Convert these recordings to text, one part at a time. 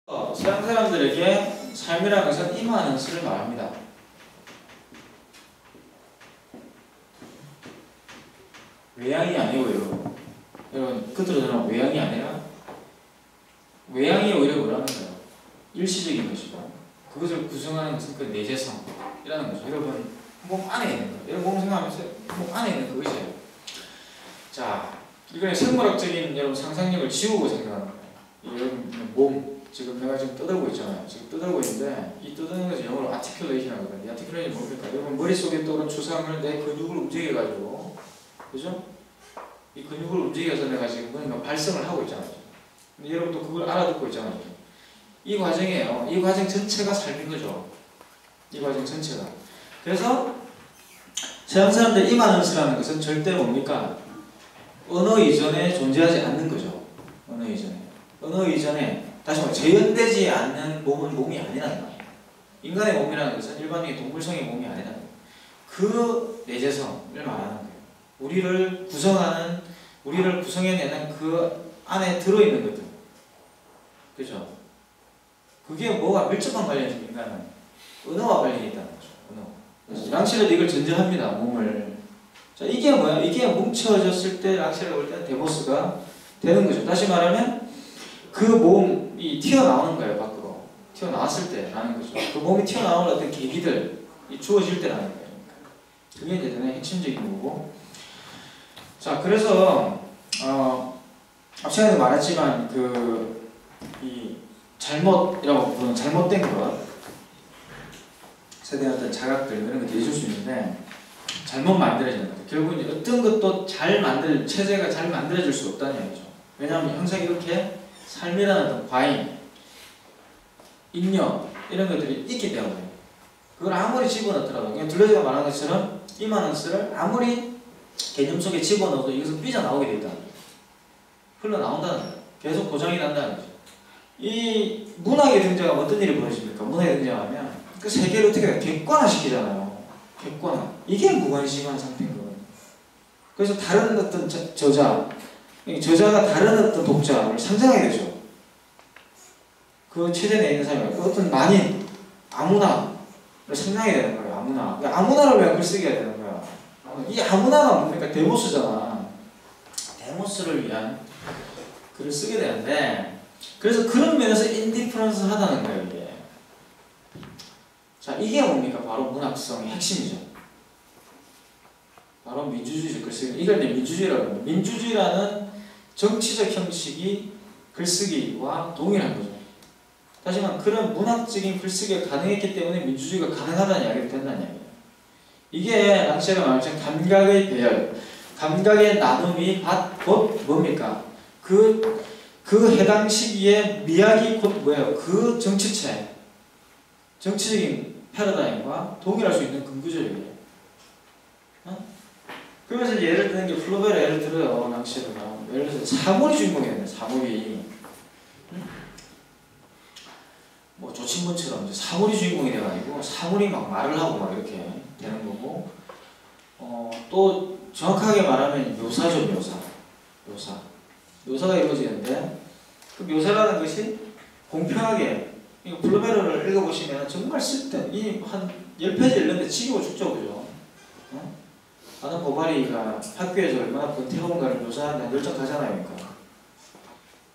서양 사람들에게 삶이라는 것은 임하는 것을 말합니다. 외양이 아니고요. 여러분, 그들은 외양이 아니라 외양이 오히려 뭐라는 거예요? 일시적인 것이고 그것을 구성하는 것은 그 내재성이라는 거죠. 여러분, 몸 안에 있는 거. 여러분 몸 생각하면서 몸 안에 있는 그것이에요. 자, 이거는 생물학적인 여러분 상상력을 지우고 생각하는 거예요. 여러분 몸, 지금 내가 지금 떠들고 있잖아요. 지금 떠들고 있는데 이 떠드는 것을 영어로 articulation 하거든요. 이 articulation이 뭡니까? 여러분 머릿속에 떠오른 추상을 내 근육을 움직여가지고, 그죠? 이 근육을 움직여서 내가 지금 뭔가 발성을 하고 있잖아요. 근데 여러분도 그걸 알아듣고 있잖아요. 이 과정이에요. 이 과정 전체가 삶인 거죠. 이 과정 전체가. 그래서 서양 사람들 이마넌스라는 것은 절대 뭡니까? 언어 이전에 존재하지 않는 거죠. 언어 이전에. 언어 이전에 다시 말해 재현되지 않는 몸은 몸이 아니라는 거예요. 인간의 몸이라는 것은 일반적인 동물성의 몸이 아니라는 거예요. 그 내재성을 말하는 거예요. 우리를 구성해내는 그 안에 들어있는 것들. 그죠? 그게 뭐가 밀접한 관련이 있습니까? 인간은 언어와 관련이 있다는 거죠. 언어. 그래서 랑실은 이걸 전제합니다. 몸을. 자, 이게 뭐야? 이게 뭉쳐졌을 때 랑실을 볼 때는 데모스가 되는 거죠. 다시 말하면 그 몸이 튀어나오는 거예요. 밖으로. 튀어나왔을 때 나는 거죠. 그 몸이 튀어나오는 어떤 계기들이 주어질 때 나는 거예요. 그게 이제 대단히 핵심적인 거고. 자, 그래서 앞전에도 말했지만 이 잘못이라고 부르는 잘못된 것, 세대의 어떤 자각들 이런 것들이 있을 수 있는데 잘못 만들어지는 거죠. 결국은 어떤 것도 체제가 잘 만들어질 수 없다는 얘기죠. 왜냐하면 항상 이렇게 삶이라는 어떤 과잉, 인력 이런 것들이 있기 때문에 그걸 아무리 집어넣더라도 그냥 둘레즈가 말한 것처럼 이마넌스를 아무리 개념 속에 집어넣어도 이것은 삐져나오게 돼 있다는 거죠. 흘러나온다는 거예요. 계속 고장이 난다는 거죠. 이 문학의 등장하면 어떤 일이 벌어집니까? 문학의 등장하면 그 세계를 어떻게 객관화시키잖아요. 객관화. 이게 무관심한 상태인 거예요. 그래서 다른 어떤 저자가 다른 어떤 독자를 상상하게 되죠. 그 체제 내에 있는 사람이 어떤 만인, 아무나를 상상하게 되는 거예요. 아무나. 그러니까 아무나를 위한 글쓰기가 되는 거야. 이 아무나가 뭡니까? 데모스잖아. 데모스를 위한 글을 쓰게 되는데, 그래서 그런 면에서 인디퍼런스 하다는 거예요, 이게. 자, 이게 뭡니까? 바로 문학성의 핵심이죠. 바로 민주주의적 글쓰기. 이걸 이제 민주주의라고 합니다. 민주주의라는 정치적 형식이 글쓰기와 동일한 거죠. 다시 말하면 그런 문학적인 글쓰기가 가능했기 때문에 민주주의가 가능하다는 이야기가 된다는 이야기예요. 이게 랑시가 말하는 감각의 배열, 감각의 나눔이 곧 뭡니까? 그 해당 시기의 미학이 곧 뭐예요? 그 정치체, 정치적인 패러다임과 동일할 수 있는 근거죠, 이게. 그러면서 이제 예를 드는 게 플로베르 예를 들어요, 랑시가. 예를 들어서 사물이 주인공이에요, 사물이. 뭐 조친문처럼 이제 사물이 주인공이 돼가지고 사물이 막 말을 하고 막 이렇게 되는 거고, 또 정확하게 말하면 묘사죠, 묘사가 이루어지는데 그 묘사라는 것이 공평하게, 이거 블루베르를 읽어보시면 정말 이 한 10페이지 읽는데 지기고 죽죠, 그죠? 아는 보바리가 학교에서 얼마나 권태로운가를 묘사하는 열정 가잖아요. 그러니까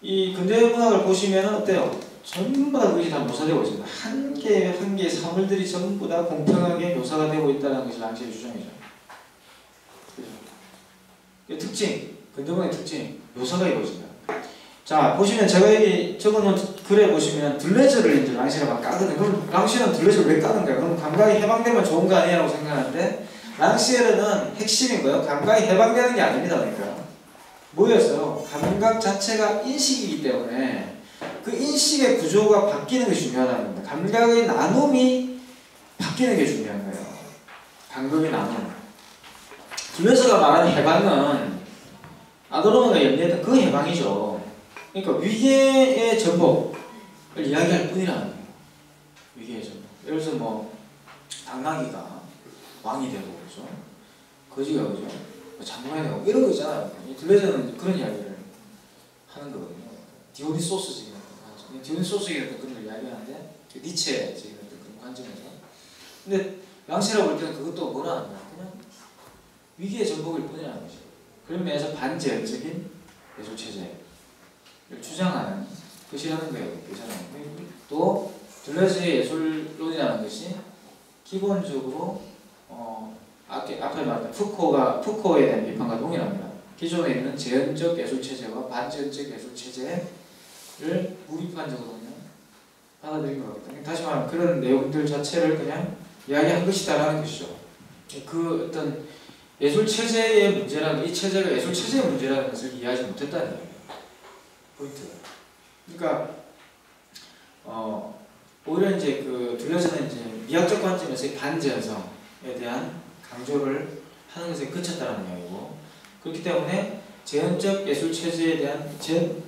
이 근대 문학을 보시면 어때요? 전부 다 그것이 다 묘사되고 있습니다. 한 개의 사물들이 전부 다 공평하게 묘사가 되고 있다는 것이 랑시의 주장이죠. 그죠? 특징, 근대문학의 특징, 묘사가 이루어진다. 자, 보시면 제가 여기 적어놓은 글에 보시면 둘레즈를 이제 랑시가 막 까거든요. 그럼 랑시는 둘레즈를 왜 까는가요? 그럼 감각이 해방되면 좋은 거 아니냐고 생각하는데, 랑시에르는 핵심인 거예요. 감각이 해방되는 게 아닙니다. 그러니까 뭐였어요? 감각 자체가 인식이기 때문에 그 인식의 구조가 바뀌는 게 중요하다는 겁니다. 감각의 나눔이 바뀌는 게 중요한 거예요. 감각의 나눔. 둘레즈가 말하는 해방은 아도르노가 염려했던 그 해방이죠. 그러니까 위계의 전복을 이야기할 뿐이라는 거예요. 위계의 전복. 예를 들어서 뭐 당나귀가 왕이 되고, 그죠? 거지가, 그죠? 장관이 되고 이런 거 있잖아요. 이 둘레즈는 그런 이야기를 하는 거거든요. 디오니소스 지금 하죠. 디온소스의 어떤 그런 걸 이야기하는데 니체적인 어떤 그런 관점에서. 근데 랑시라고 볼 때는 그것도 뭐라는 거야? 그냥 위기의 전복일 뿐이라는 거죠. 그런 면에서 반제형적인 예술 체제를 주장하는 것이라는 거예요. 그렇잖아요. 또 들러즈의 예술론이라는 것이 기본적으로 앞에 말한 푸코에 대한 비판과 동일합니다. 기존에 있는 제한적 예술 체제와 반제한적 예술 체제를 무비판적으로 그냥 받아들인 거거든요. 다시 말하면 그런 내용들 자체를 그냥 이야기한 것이다라는 것이죠. 그 어떤 예술 체제의 문제라는, 이 체제가 예술 체제의 문제라는 것을 이해하지 못했다는 거예요. 포인트가. 그러니까 오히려 이제 그 들려서는 이제 미학적 관점에서의 반제한성에 대한 강조를 하는 것에 그쳤다는 이야기고, 그렇기 때문에 제한적 예술 체제에 대한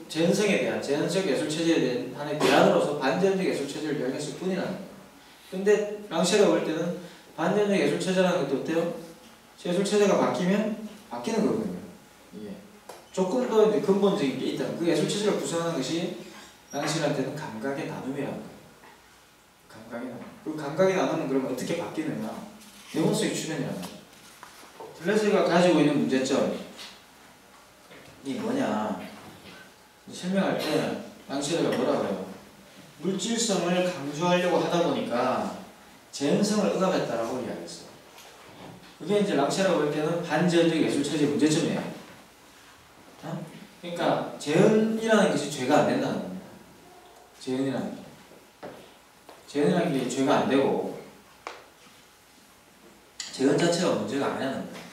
제한성에 대한 제한적 예술 체제에 대한 하나의 대안으로서 반제한적 예술 체제를 이야기했을 뿐이라는 거예요. 근데 랑시가 볼 때는 반제한적 예술 체제라는 것도 어때요? 예술 체제가 바뀌면 바뀌는 거거든요. 예. 조금 더 이제 근본적인 게 있다. 그 예술 체제를 구성하는 것이 랑시한테는 감각의 나눔이라는 거예요. 감각의 나눔. 그 감각의 나눔은 그러면 어떻게 바뀌느냐? 데몬스의 출현이라는 거죠. 들레즈가 가지고 있는 문제점이 뭐냐? 설명할 때 랑시르가 뭐라고 해요? 물질성을 강조하려고 하다 보니까 제한성을 억압했다라고 이야기했어요. 그게 이제 랑시르가 볼 때는 반제한적 예술 체제 문제점이에요. 그러니까 제한이라는 것이 죄가 안 된다는 겁니다. 제한이라는 게 죄가 안 되고 제한 자체가 문제가 아니라는 거예요.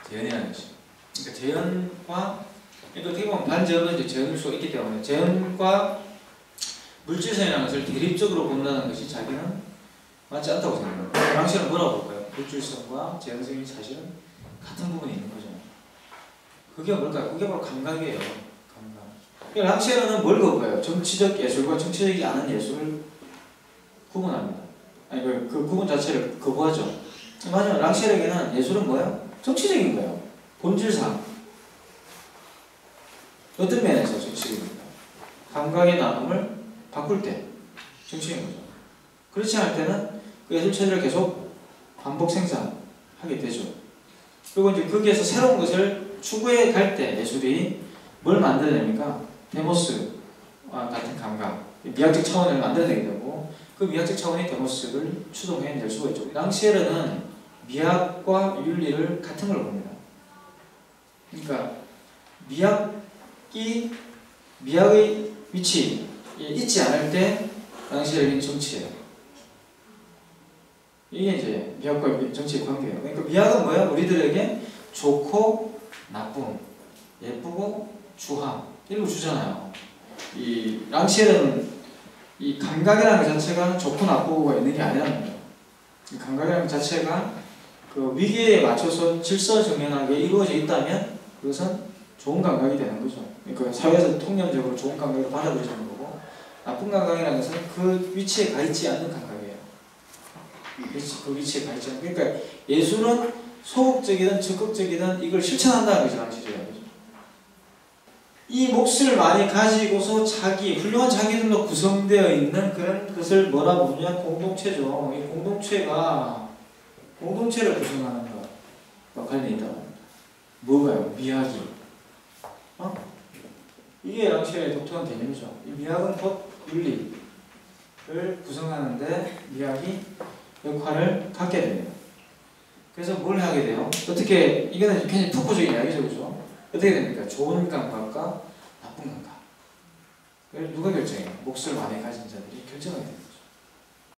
제한이라는 것이. 그러니까 제한과 어떻게 보면 반제한은 이제 제한일 수가 있기 때문에 제한과 물질성이라는 것을 대립적으로 본다는 것이 자기는 맞지 않다고 생각해요. 랑시는 뭐라고 볼까요? 물질성과 제한성이 사실은 같은 부분이 있는 거죠. 그게 뭘까요? 그게 바로 감각이에요. 감각. 랑시는 뭘 거부해요? 정치적 예술과 정치적이지 않은 예술을 구분합니다. 아니 그 구분 자체를 거부하죠. 마지막 랑시에게는 예술은 뭐야? 정치적인 거예요. 본질상. 어떤 면에서 정치적입니다. 감각의 나눔을 바꿀 때 정치인 거죠. 그렇지 않을 때는 그 예술 체제를 계속 반복 생산하게 되죠. 그리고 이제 거기에서 새로운 것을 추구해 갈 때 예술이 뭘 만들어냅니까? 데모스와 같은 감각, 미학적 차원을 만들어내게 되고 그 미학적 차원이 데모스를 추동해낼 수가 있죠. 랑시에르는 미학과 윤리를 같은 걸로 봅니다. 그러니까 미학의 위치에 있지 않을 때 랑시에르는 정치예요. 이게 이제 미학과 정치의 관계예요. 그러니까 미학은 뭐야? 우리들에게 좋고 나쁨, 예쁘고 추함 이런 거 주잖아요. 이 랑시에르는 이 감각이라는 것 자체가 좋고 나쁘고가 있는 게 아니라는 거예요. 이 감각이라는 것 자체가 그 위기에 맞춰서 질서정연하게 이루어져 있다면 그것은 좋은 감각이 되는 거죠. 그러니까 사회에서 통념적으로 좋은 감각으로 받아들여지는 거고, 나쁜 감각이라는 것은 그 위치에 가 있지 않는 감각이에요. 그 위치에 가 있지 않는. 그러니까 예술은 소극적이든 적극적이든 이걸 실천한다는 것이 랑시르예요. 이 몫을 많이 가지고서 훌륭한 자기들로 구성되어 있는 그런 것을 뭐라 부르냐? 공동체죠. 이 공동체가 공동체를 구성하는 것 관련이 있다고 합니다. 뭐가요? 미학이. 이게 랑시르의 독특한 개념이죠. 이 미학은 곧 윤리를 구성하는데 미학이 역할을 갖게 됩니다. 그래서 뭘 하게 돼요? 어떻게, 이거는 굉장히 푸코적인 이야기죠, 그죠? 어떻게 됩니까? 좋은 감각과 나쁜 감각. 누가 결정해요? 몫을 많이 가진 자들이 결정하게 됩니다.